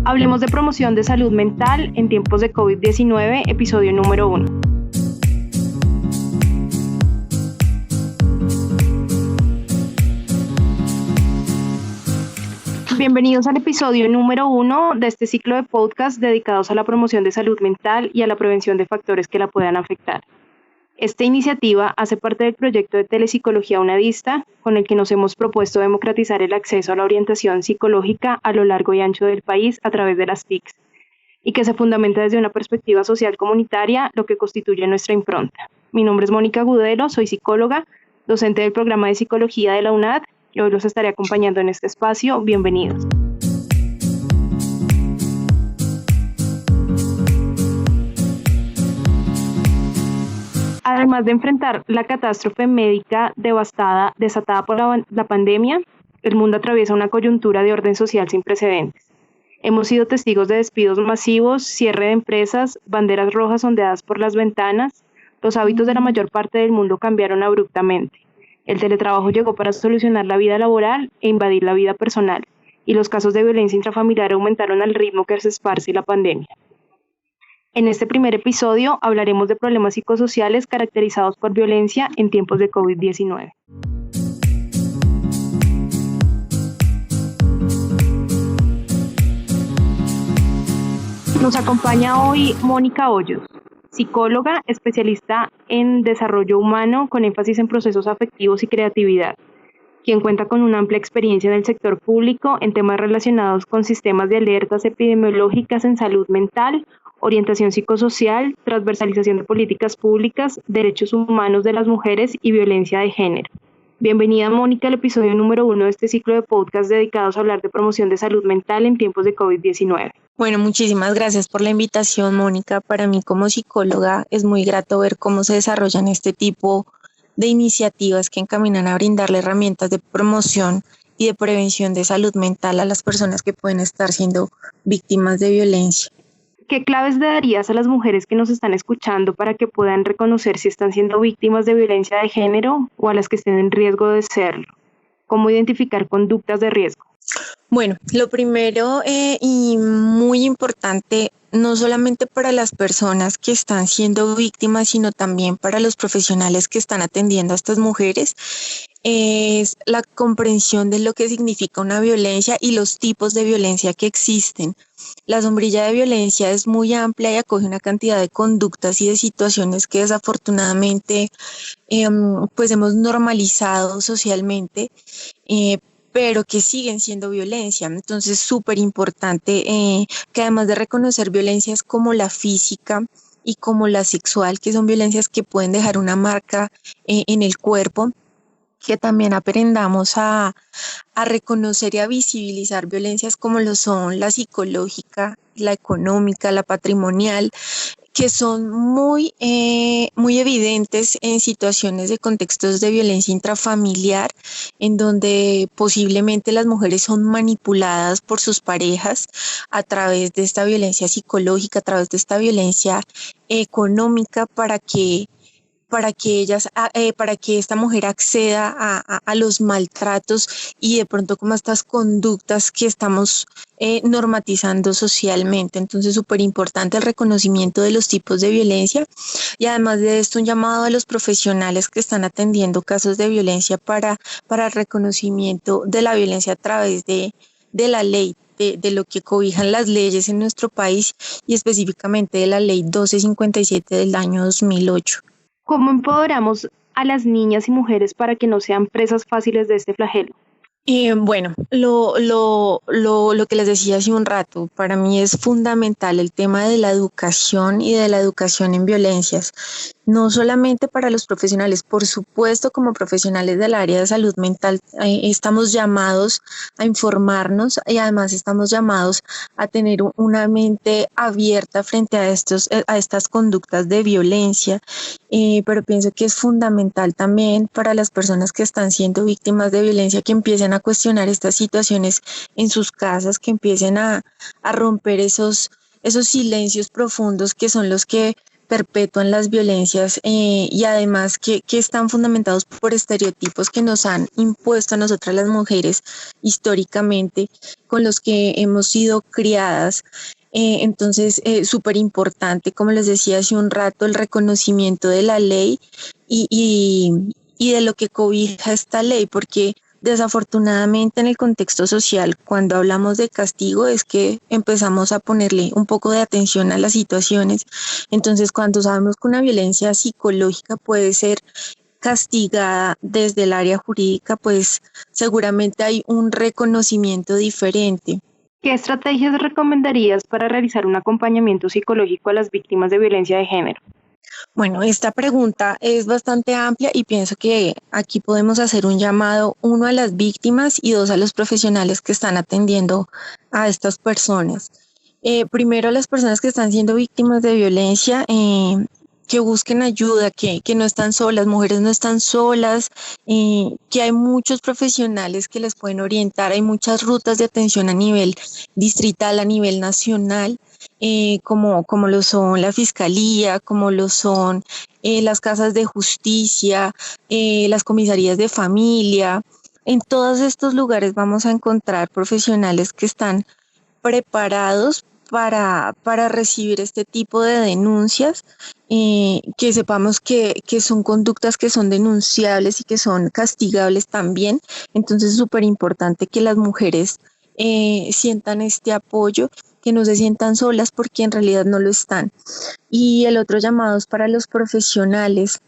Hablemos de promoción de salud mental en tiempos de COVID-19, episodio número 1. Bienvenidos al episodio número 1 de este ciclo de podcast dedicados a la promoción de salud mental y a la prevención de factores que la puedan afectar. Esta iniciativa hace parte del proyecto de telepsicología unadista, con el que nos hemos propuesto democratizar el acceso a la orientación psicológica a lo largo y ancho del país a través de las TICs, y que se fundamenta desde una perspectiva social comunitaria, lo que constituye nuestra impronta. Mi nombre es Mónica Agudelo, soy psicóloga, docente del programa de psicología de la UNAD, y hoy los estaré acompañando en este espacio. Bienvenidos. Además de enfrentar la catástrofe médica desatada por la pandemia, el mundo atraviesa una coyuntura de orden social sin precedentes. Hemos sido testigos de despidos masivos, cierre de empresas, banderas rojas ondeadas por las ventanas. Los hábitos de la mayor parte del mundo cambiaron abruptamente. El teletrabajo llegó para solucionar la vida laboral e invadir la vida personal, y los casos de violencia intrafamiliar aumentaron al ritmo que se esparce la pandemia. En este primer episodio hablaremos de problemas psicosociales caracterizados por violencia en tiempos de COVID-19. Nos acompaña hoy Mónica Hoyos, psicóloga, especialista en desarrollo humano con énfasis en procesos afectivos y creatividad, quien cuenta con una amplia experiencia en el sector público en temas relacionados con sistemas de alertas epidemiológicas en salud mental, orientación psicosocial, transversalización de políticas públicas, derechos humanos de las mujeres y violencia de género. Bienvenida, Mónica, al episodio número 1 de este ciclo de podcast dedicados a hablar de promoción de salud mental en tiempos de COVID-19. Bueno, muchísimas gracias por la invitación, Mónica. Para mí como psicóloga es muy grato ver cómo se desarrollan este tipo de iniciativas que encaminan a brindarle herramientas de promoción y de prevención de salud mental a las personas que pueden estar siendo víctimas de violencia. ¿Qué claves le darías a las mujeres que nos están escuchando para que puedan reconocer si están siendo víctimas de violencia de género o a las que estén en riesgo de serlo? ¿Cómo identificar conductas de riesgo? Bueno, lo primero y muy importante, no solamente para las personas que están siendo víctimas, sino también para los profesionales que están atendiendo a estas mujeres, es la comprensión de lo que significa una violencia y los tipos de violencia que existen. La sombrilla de violencia es muy amplia y acoge una cantidad de conductas y de situaciones que desafortunadamente pues hemos normalizado socialmente, pero que siguen siendo violencia. Entonces es súper importante que además de reconocer violencias como la física y como la sexual, que son violencias que pueden dejar una marca en el cuerpo, que también aprendamos a reconocer y a visibilizar violencias como lo son la psicológica, la económica, la patrimonial, que son muy evidentes en situaciones de contextos de violencia intrafamiliar, en donde posiblemente las mujeres son manipuladas por sus parejas a través de esta violencia psicológica, a través de esta violencia económica para que esta mujer acceda a los maltratos y de pronto como a estas conductas que estamos normatizando socialmente. Entonces, súper importante el reconocimiento de los tipos de violencia y además de esto un llamado a los profesionales que están atendiendo casos de violencia para el reconocimiento de la violencia a través de la ley, de lo que cobijan las leyes en nuestro país y específicamente de la ley 1257 del año 2008. ¿Cómo empoderamos a las niñas y mujeres para que no sean presas fáciles de este flagelo? Bueno, lo que les decía hace un rato, para mí es fundamental el tema de la educación y de la educación en violencias, no solamente para los profesionales, por supuesto como profesionales del área de salud mental estamos llamados a informarnos y además estamos llamados a tener una mente abierta frente a estas conductas de violencia, pero pienso que es fundamental también para las personas que están siendo víctimas de violencia que empiecen a cuestionar estas situaciones en sus casas, que empiecen a romper esos silencios profundos que son los que perpetúan las violencias y además que están fundamentados por estereotipos que nos han impuesto a nosotras las mujeres históricamente, con los que hemos sido criadas. Entonces, súper importante, como les decía hace un rato, el reconocimiento de la ley y de lo que cobija esta ley, porque desafortunadamente en el contexto social, cuando hablamos de castigo, es que empezamos a ponerle un poco de atención a las situaciones. Entonces, cuando sabemos que una violencia psicológica puede ser castigada desde el área jurídica, pues seguramente hay un reconocimiento diferente. ¿Qué estrategias recomendarías para realizar un acompañamiento psicológico a las víctimas de violencia de género? Bueno, esta pregunta es bastante amplia y pienso que aquí podemos hacer un llamado, uno, a las víctimas y dos, a los profesionales que están atendiendo a estas personas. Primero, a las personas que están siendo víctimas de violencia, que busquen ayuda, que no están solas, mujeres no están solas, que hay muchos profesionales que les pueden orientar, hay muchas rutas de atención a nivel distrital, a nivel nacional. Como lo son la fiscalía, como lo son las casas de justicia, las comisarías de familia. En todos estos lugares vamos a encontrar profesionales que están preparados para recibir este tipo de denuncias, que sepamos que son conductas que son denunciables y que son castigables también. Entonces es súper importante que las mujeres sientan este apoyo, que no se sientan solas porque en realidad no lo están. Y el otro llamado es para los profesionales.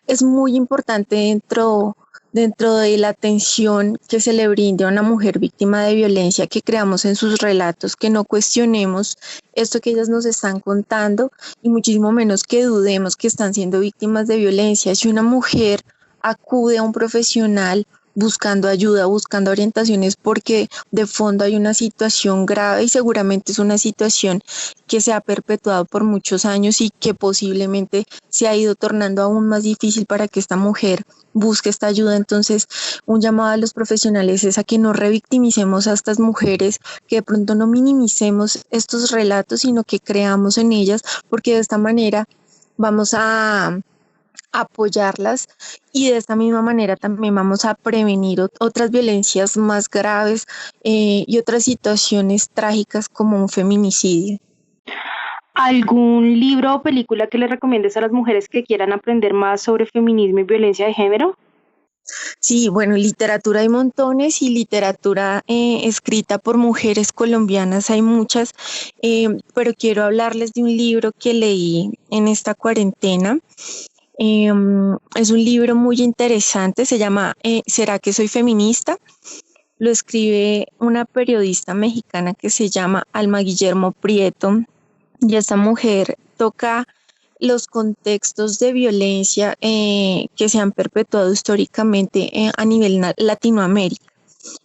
Es muy importante dentro de la atención que se le brinde a una mujer víctima de violencia, que creamos en sus relatos, que no cuestionemos esto que ellas nos están contando y muchísimo menos que dudemos que están siendo víctimas de violencia. Si una mujer acude a un profesional buscando ayuda, buscando orientaciones, porque de fondo hay una situación grave y seguramente es una situación que se ha perpetuado por muchos años y que posiblemente se ha ido tornando aún más difícil para que esta mujer busque esta ayuda. Entonces, un llamado a los profesionales es a que no revictimicemos a estas mujeres, que de pronto no minimicemos estos relatos, sino que creamos en ellas, porque de esta manera vamos a apoyarlas y de esta misma manera también vamos a prevenir otras violencias más graves y otras situaciones trágicas como un feminicidio. ¿Algún libro o película que le recomiendes a las mujeres que quieran aprender más sobre feminismo y violencia de género? Sí, bueno, literatura hay montones y literatura escrita por mujeres colombianas hay muchas, pero quiero hablarles de un libro que leí en esta cuarentena. Es un libro muy interesante, se llama ¿Será que soy feminista? Lo escribe una periodista mexicana que se llama Alma Guillermo Prieto, y esta mujer toca los contextos de violencia que se han perpetuado históricamente a nivel Latinoamérica.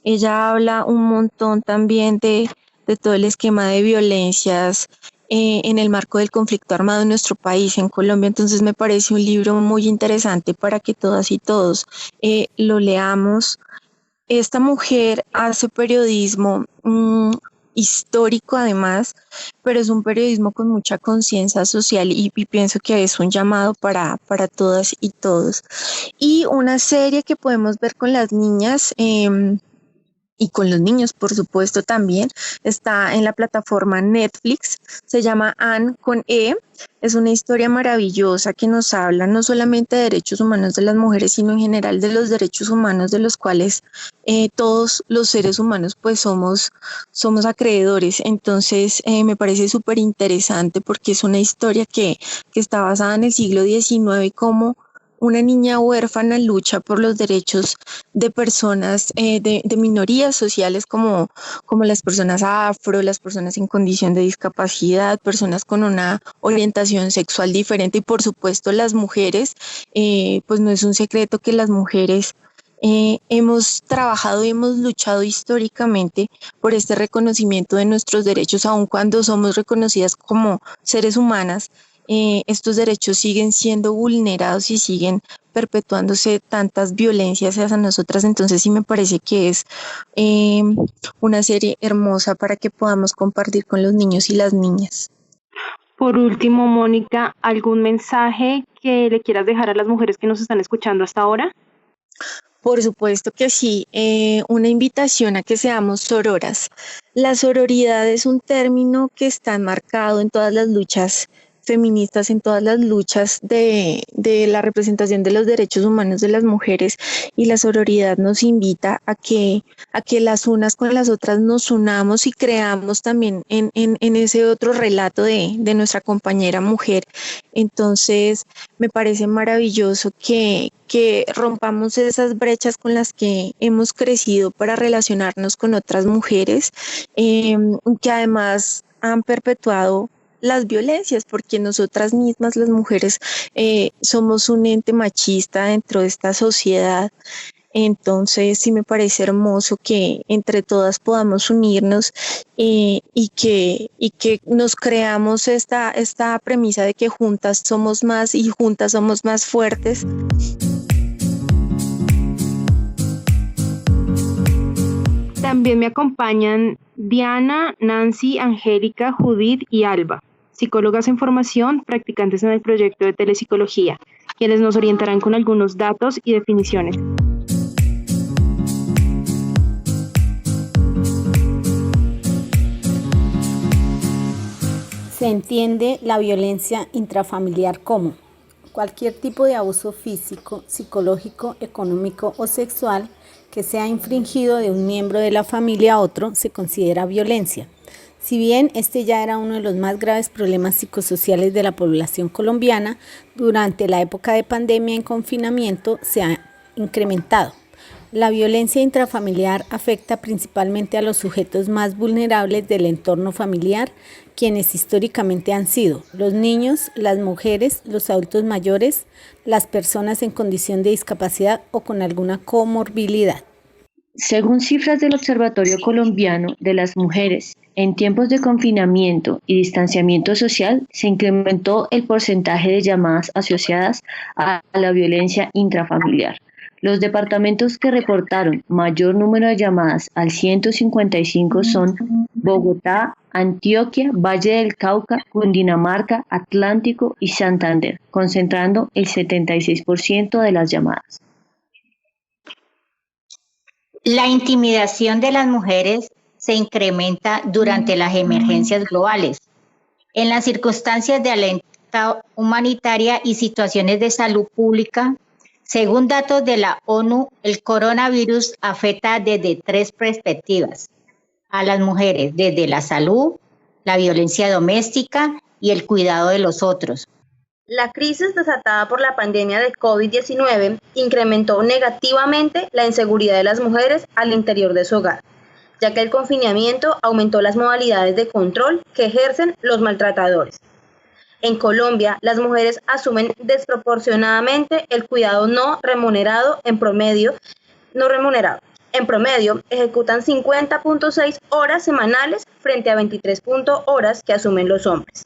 Ella habla un montón también de todo el esquema de violencias en el marco del conflicto armado en nuestro país, en Colombia. Entonces me parece un libro muy interesante para que todas y todos lo leamos. Esta mujer hace periodismo histórico además, pero es un periodismo con mucha conciencia social y pienso que es un llamado para todas y todos. Y una serie que podemos ver con las niñas y con los niños, por supuesto, también está en la plataforma Netflix, se llama Anne con E. Es una historia maravillosa que nos habla no solamente de derechos humanos de las mujeres, sino en general de los derechos humanos de los cuales todos los seres humanos pues somos acreedores. Entonces me parece súper interesante porque es una historia que está basada en el siglo XIX y cómo una niña huérfana lucha por los derechos de personas, de minorías sociales como las personas afro, las personas en condición de discapacidad, personas con una orientación sexual diferente y por supuesto las mujeres. Pues no es un secreto que las mujeres hemos trabajado y hemos luchado históricamente por este reconocimiento de nuestros derechos, aun cuando somos reconocidas como seres humanas. Estos derechos siguen siendo vulnerados y siguen perpetuándose tantas violencias hacia nosotras. Entonces sí me parece que es una serie hermosa para que podamos compartir con los niños y las niñas. Por último, Mónica, ¿algún mensaje que le quieras dejar a las mujeres que nos están escuchando hasta ahora? Por supuesto que sí, una invitación a que seamos sororas. La sororidad es un término que está enmarcado en todas las luchas feministas, en todas las luchas de la representación de los derechos humanos de las mujeres, y la sororidad nos invita a que las unas con las otras nos unamos y creamos también en ese otro relato de nuestra compañera mujer. Entonces, me parece maravilloso que rompamos esas brechas con las que hemos crecido para relacionarnos con otras mujeres, que además han perpetuado las violencias, porque nosotras mismas, las mujeres, somos un ente machista dentro de esta sociedad. Entonces sí me parece hermoso que entre todas podamos unirnos, y que nos creamos esta premisa de que juntas somos más y juntas somos más fuertes. También me acompañan Diana, Nancy, Angélica, Judith y Alba, psicólogas en formación, practicantes en el proyecto de telepsicología, quienes nos orientarán con algunos datos y definiciones. Se entiende la violencia intrafamiliar como cualquier tipo de abuso físico, psicológico, económico o sexual que sea infringido de un miembro de la familia a otro se considera violencia. Si bien este ya era uno de los más graves problemas psicosociales de la población colombiana, durante la época de pandemia en confinamiento se ha incrementado. La violencia intrafamiliar afecta principalmente a los sujetos más vulnerables del entorno familiar, quienes históricamente han sido los niños, las mujeres, los adultos mayores, las personas en condición de discapacidad o con alguna comorbilidad. Según cifras del Observatorio Colombiano de las Mujeres, en tiempos de confinamiento y distanciamiento social se incrementó el porcentaje de llamadas asociadas a la violencia intrafamiliar. Los departamentos que reportaron mayor número de llamadas al 155 son Bogotá, Antioquia, Valle del Cauca, Cundinamarca, Atlántico y Santander, concentrando el 76% de las llamadas. La intimidación de las mujeres se incrementa durante las emergencias globales. En las circunstancias de alerta humanitaria y situaciones de salud pública, según datos de la ONU, el coronavirus afecta desde 3 perspectivas a las mujeres, desde la salud, la violencia doméstica y el cuidado de los otros. La crisis desatada por la pandemia de COVID-19 incrementó negativamente la inseguridad de las mujeres al interior de su hogar, ya que el confinamiento aumentó las modalidades de control que ejercen los maltratadores. En Colombia, las mujeres asumen desproporcionadamente el cuidado no remunerado en promedio. En promedio, ejecutan 50.6 horas semanales frente a 23 horas que asumen los hombres.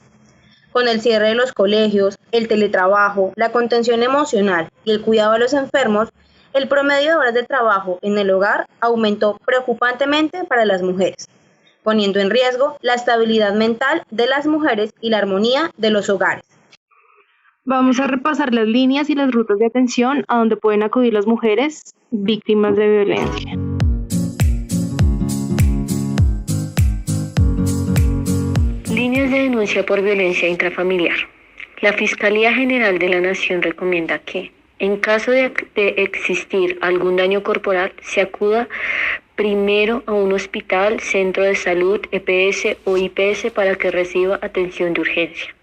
Con el cierre de los colegios, el teletrabajo, la contención emocional y el cuidado de los enfermos, el promedio de horas de trabajo en el hogar aumentó preocupantemente para las mujeres, poniendo en riesgo la estabilidad mental de las mujeres y la armonía de los hogares. Vamos a repasar las líneas y las rutas de atención a donde pueden acudir las mujeres víctimas de violencia. Líneas de denuncia por violencia intrafamiliar. La Fiscalía General de la Nación recomienda que, en caso de existir algún daño corporal, se acuda primero a un hospital, centro de salud, EPS o IPS para que reciba atención de urgencia.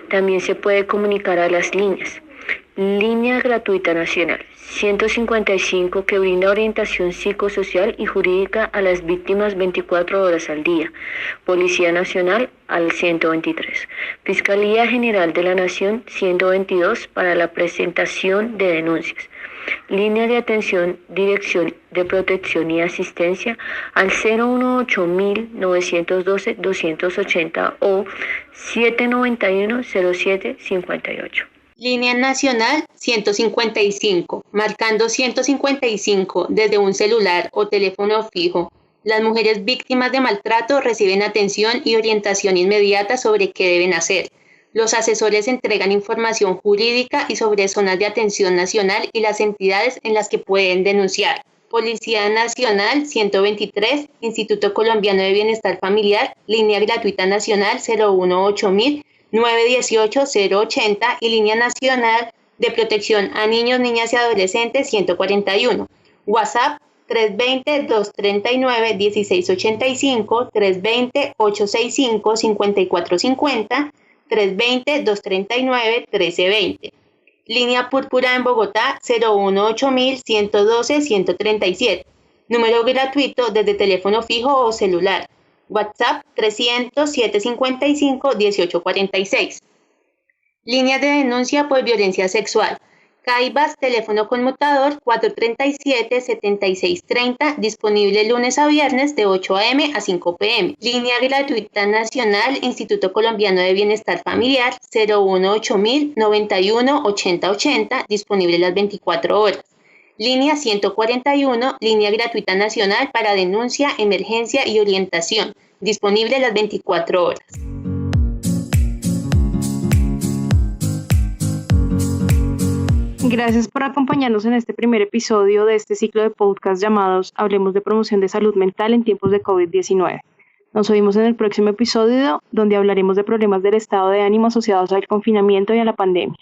También se puede comunicar a las líneas. Línea Gratuita Nacional 155, que brinda orientación psicosocial y jurídica a las víctimas 24 horas al día. Policía Nacional al 123. Fiscalía General de la Nación 122 para la presentación de denuncias. Línea de atención, dirección de protección y asistencia al 018-912-280 o 791-0758. Línea Nacional 155, marcando 155 desde un celular o teléfono fijo. Las mujeres víctimas de maltrato reciben atención y orientación inmediata sobre qué deben hacer. Los asesores entregan información jurídica y sobre zonas de atención nacional y las entidades en las que pueden denunciar. Policía Nacional 123, Instituto Colombiano de Bienestar Familiar, línea gratuita nacional 018.000 918 080 y línea nacional de protección a niños, niñas y adolescentes 141. WhatsApp 320-239-1685, 320-865-5450, 320-239-1320. Línea Púrpura en Bogotá 018.112-137. Número gratuito desde teléfono fijo o celular. WhatsApp 300-755-1846. Líneas de denuncia por violencia sexual. CAIBAS, teléfono conmutador 437-7630, disponible lunes a viernes de 8 a.m. a 5 p.m. Línea gratuita nacional, Instituto Colombiano de Bienestar Familiar 018.000 91 80 80, disponible las 24 horas. Línea 141, línea gratuita nacional para denuncia, emergencia y orientación, disponible las 24 horas. Gracias por acompañarnos en este primer episodio de este ciclo de podcast llamados Hablemos de promoción de salud mental en tiempos de COVID-19. Nos oímos en el próximo episodio, donde hablaremos de problemas del estado de ánimo asociados al confinamiento y a la pandemia.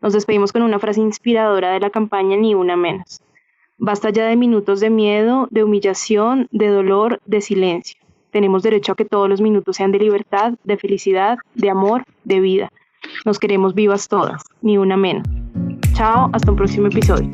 Nos despedimos con una frase inspiradora de la campaña Ni Una Menos. Basta ya de minutos de miedo, de humillación, de dolor, de silencio. Tenemos derecho a que todos los minutos sean de libertad, de felicidad, de amor, de vida. Nos queremos vivas todas, ni una menos. Chao, hasta un próximo episodio.